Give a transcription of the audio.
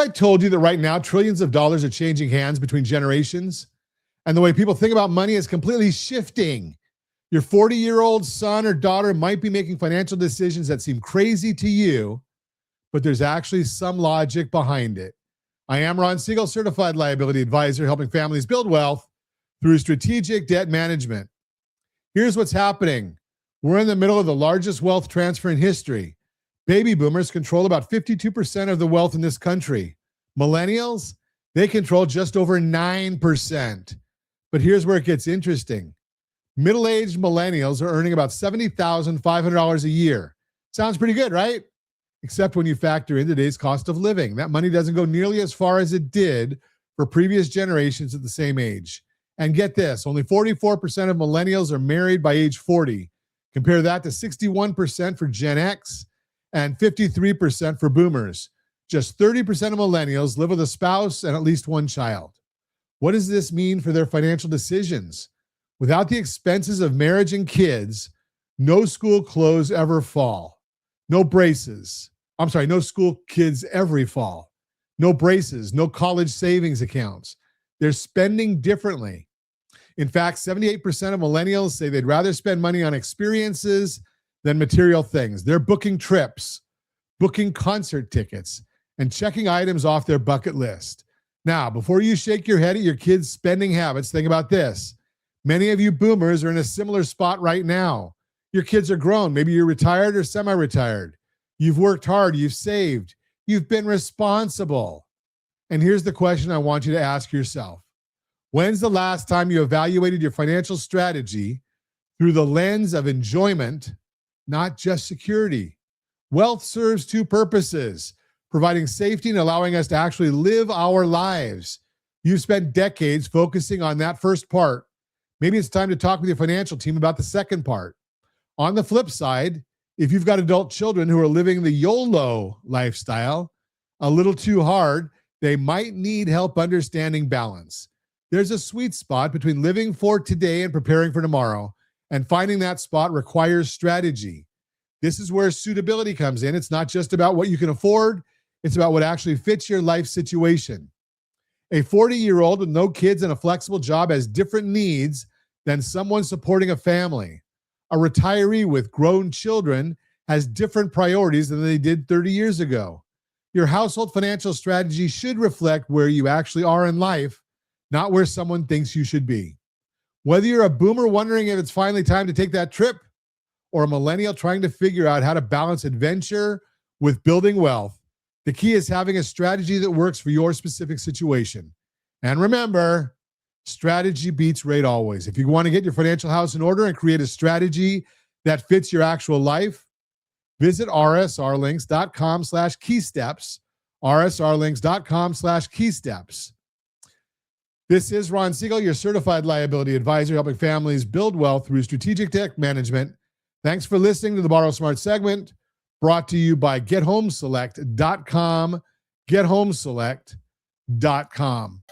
I told you that right now trillions of dollars are changing hands between generations? And the way people think about money is completely shifting. Your 40-year-old son or daughter might be making financial decisions that seem crazy to you, but there's actually some logic behind it. I am Ron Siegel, certified liability advisor, helping families build wealth through strategic debt management. Here's what's happening. We're in the middle of the largest wealth transfer in history. Baby boomers control about 52% of the wealth in this country. Millennials, they control just over 9%. But here's where it gets interesting. Middle-aged millennials are earning about $70,500 a year. Sounds pretty good, right? Except when you factor in today's cost of living. That money doesn't go nearly as far as it did for previous generations at the same age. And get this, only 44% of millennials are married by age 40. Compare that to 61% for Gen X and 53% for boomers. Just 30% of millennials live with a spouse and at least one child. What does this mean for their financial decisions? Without the expenses of marriage and kids, no school clothes ever fall. No school kids every fall. No braces, no college savings accounts. They're spending differently. In fact, 78% of millennials say they'd rather spend money on experiences than material things. They're booking trips, booking concert tickets, and checking items off their bucket list. Now, before you shake your head at your kids' spending habits, think about this. Many of you boomers are in a similar spot right now. Your kids are grown. Maybe you're retired or semi-retired. You've worked hard. You've saved. You've been responsible. And here's the question I want you to ask yourself. When's the last time you evaluated your financial strategy through the lens of enjoyment, not just security? Wealth serves two purposes, providing safety and allowing us to actually live our lives. You've spent decades focusing on that first part. Maybe it's time to talk with your financial team about the second part. On the flip side, if you've got adult children who are living the YOLO lifestyle a little too hard, they might need help understanding balance. There's a sweet spot between living for today and preparing for tomorrow, and finding that spot requires strategy. This is where suitability comes in. It's not just about what you can afford, it's about what actually fits your life situation. A 40-year-old with no kids and a flexible job has different needs than someone supporting a family. A retiree with grown children has different priorities than they did 30 years ago. Your household financial strategy should reflect where you actually are in life, not where someone thinks you should be. Whether you're a boomer wondering if it's finally time to take that trip, or a millennial trying to figure out how to balance adventure with building wealth, the key is having a strategy that works for your specific situation. And remember, strategy beats rate always. If you want to get your financial house in order and create a strategy that fits your actual life, visit rsrlinks.com/keysteps, rsrlinks.com/keysteps. This is Ron Siegel, your certified liability advisor, helping families build wealth through strategic debt management. Thanks for listening to the Borrow Smart segment, brought to you by GetHomeSelect.com, GetHomeSelect.com.